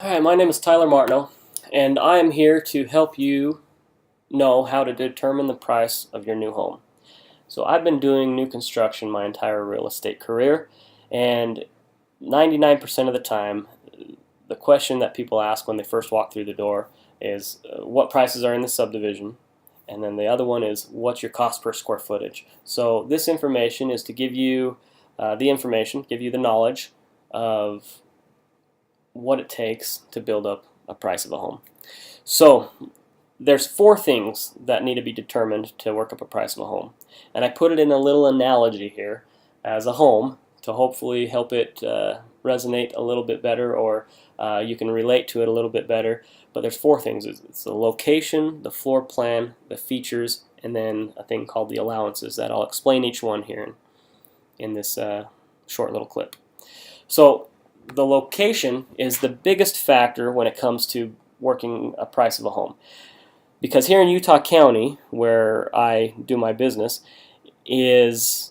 Hi, my name is Tyler Martineau, and I am here to help you know how to determine the price of your new home. So I've been doing new construction my entire real estate career, and 99% of the time, the question that people ask when they first walk through the door is what prices are in the subdivision, and then the other one is what's your cost per square footage. So this information is to give you give you the knowledge of what it takes to build up a price of a home. So there's four things that need to be determined to work up a price of a home. And I put it in a little analogy here as a home to hopefully help it resonate a little bit better, or you can relate to it a little bit better. But there's four things. It's the location, the floor plan, the features, and then a thing called the allowances that I'll explain each one here in this short little clip. So the location is the biggest factor when it comes to working a price of a home. Because here in Utah County, where I do my business, is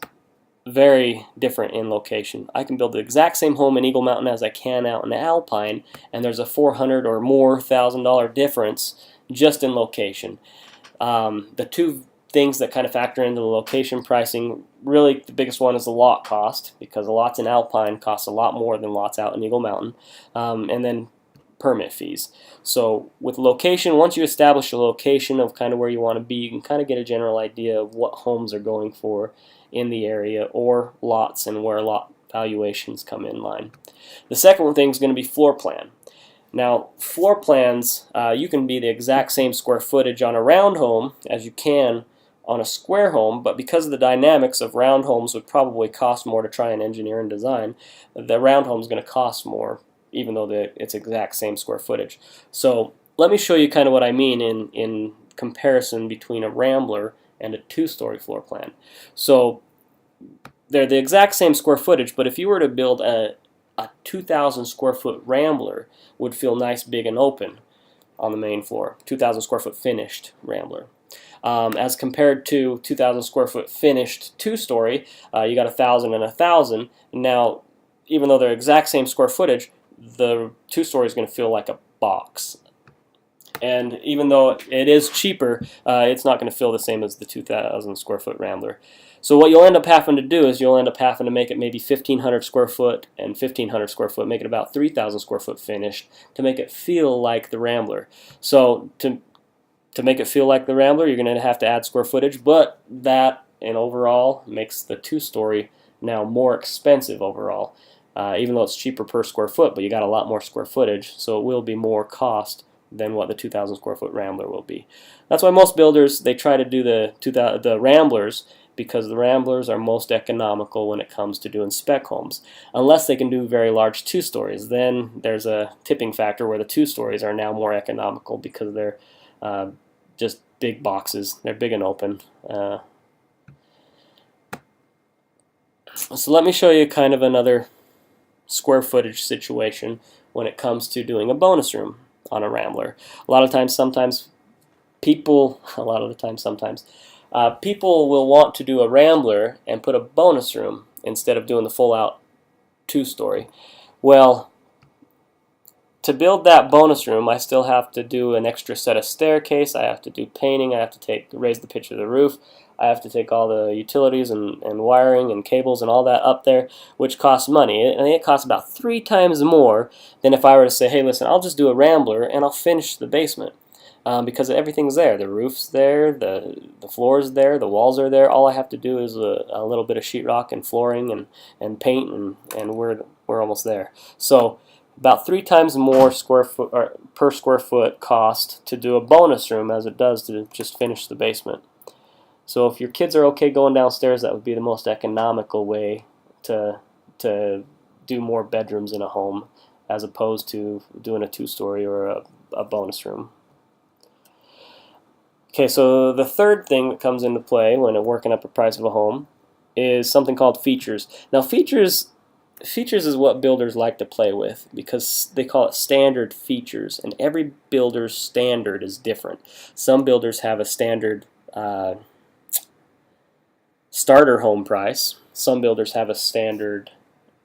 very different in location. I can build the exact same home in Eagle Mountain as I can out in Alpine, and there's a $400,000 or more difference just in location. The two things that kind of factor into the location pricing, really the biggest one is the lot cost, because the lots in Alpine cost a lot more than lots out in Eagle Mountain, and then permit fees. So with location, once you establish a location of kind of where you want to be, you can kind of get a general idea of what homes are going for in the area, or lots, and where lot valuations come in line. The second thing is going to be floor plan. Now, floor plans, you can be the exact same square footage on a round home as you can on a square home, but because of the dynamics of round homes would probably cost more to try and engineer and design, the round home is going to cost more, even though it's exact same square footage. So let me show you kind of what I mean in comparison between a Rambler and a two-story floor plan. So they're the exact same square footage, but if you were to build a 2,000 square foot Rambler, would feel nice, big, and open on the main floor. 2,000 square foot finished Rambler. As compared to 2,000 square foot finished two-story, you got 1,000 and 1,000. Now, even though they're exact same square footage, the two-story is going to feel like a box. And even though it is cheaper, it's not going to feel the same as the 2,000 square foot Rambler. So what you'll end up having to do is you'll end up having to make it maybe 1,500 square foot and 1,500 square foot, make it about 3,000 square foot finished to make it feel like the Rambler. So to make it feel like the Rambler, you're going to have to add square footage, but that in overall makes the two-story now more expensive overall, even though it's cheaper per square foot, but you got a lot more square footage, so it will be more cost than what the 2,000 square foot Rambler will be. That's why most builders, they try to do the Ramblers, because the Ramblers are most economical when it comes to doing spec homes, unless they can do very large two-stories. Then there's a tipping factor where the two-stories are now more economical because they're just big boxes. They're big and open. So let me show you kind of another square footage situation when it comes to doing a bonus room on a Rambler. A lot of the times, people will want to do a Rambler and put a bonus room instead of doing the full-out two-story. Well, to build that bonus room, I still have to do an extra set of staircase. I have to do painting. I have to raise the pitch of the roof. I have to take all the utilities and wiring and cables and all that up there, which costs money. And it costs about 3 times more than if I were to say, hey, listen, I'll just do a Rambler and I'll finish the basement. Because everything's there. The roof's there, the floor's there, the walls are there. All I have to do is a little bit of sheetrock and flooring and paint, and we're almost there. So about 3 times more per square foot cost to do a bonus room as it does to just finish the basement. So if your kids are okay going downstairs, that would be the most economical way to do more bedrooms in a home, as opposed to doing a two-story or a bonus room. Okay, so the third thing that comes into play when working up a price of a home is something called features. Now, features is what builders like to play with, because they call it standard features, and every builder's standard is different. Some builders have a standard starter home price. Some builders have a standard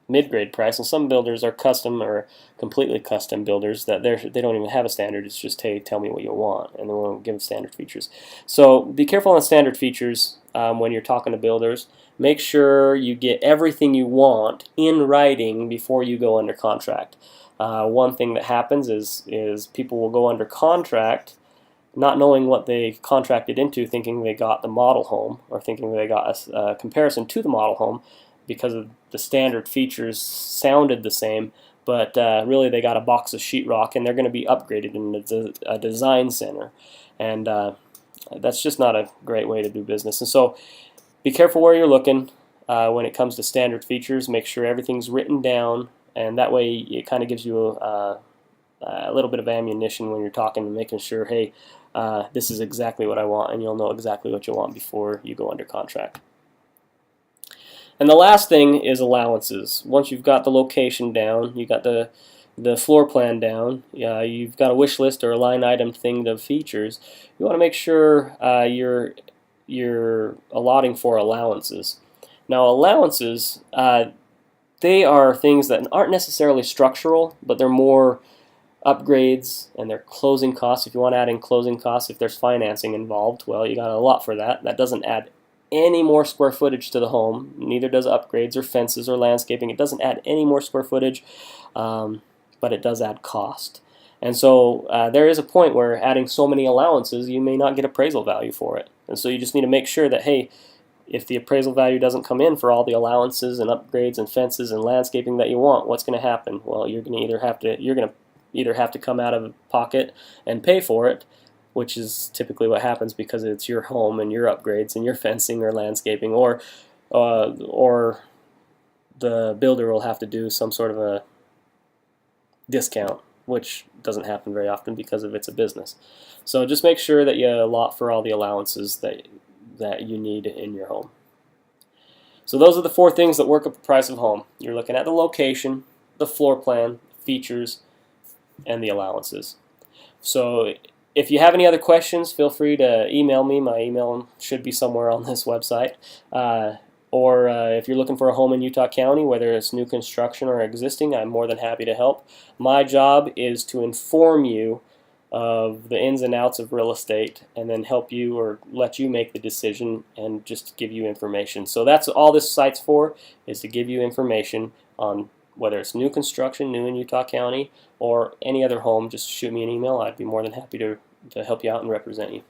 mid-grade price, and some builders are custom or completely custom builders that they don't even have a standard. It's just, hey, tell me what you want, and they won't give standard features. So be careful on standard features when you're talking to builders. Make sure you get everything you want in writing before you go under contract. One thing that happens is people will go under contract not knowing what they contracted into, thinking they got the model home or thinking they got a comparison to the model home because of the standard features sounded the same, but really they got a box of sheetrock and they're going to be upgraded in a design center, and that's just not a great way to do business. And so be careful where you're looking when it comes to standard features. Make sure everything's written down, and that way it kind of gives you a little bit of ammunition when you're talking and making sure, hey, this is exactly what I want, and you'll know exactly what you want before you go under contract. And the last thing is allowances. Once you've got the location down, you got the floor plan down, you've got a wish list or a line item thing of features, you want to make sure you're allotting for allowances. Now allowances, they are things that aren't necessarily structural, but they're more upgrades and their closing costs. If you want to add in closing costs, if there's financing involved, well, you got a lot for that. That doesn't add any more square footage to the home. Neither does upgrades or fences or landscaping. It doesn't add any more square footage, but it does add cost. And so there is a point where adding so many allowances, you may not get appraisal value for it. And so you just need to make sure that, hey, if the appraisal value doesn't come in for all the allowances and upgrades and fences and landscaping that you want, what's going to happen? Well, you're going to either have to come out of pocket and pay for it, which is typically what happens because it's your home and your upgrades and your fencing or landscaping, or the builder will have to do some sort of a discount, which doesn't happen very often because of it's a business. So just make sure that you allot for all the allowances that you need in your home. So those are the 4 things that work up the price of a home. You're looking at the location, the floor plan, features, and the allowances. So if you have any other questions, feel free to email me. My email should be somewhere on this website. Or if you're looking for a home in Utah County, whether it's new construction or existing, I'm more than happy to help. My job is to inform you of the ins and outs of real estate and then help you or let you make the decision and just give you information. So that's all this site's for, is to give you information on whether it's new construction, new in Utah County, or any other home. Just shoot me an email. I'd be more than happy to help you out and represent you.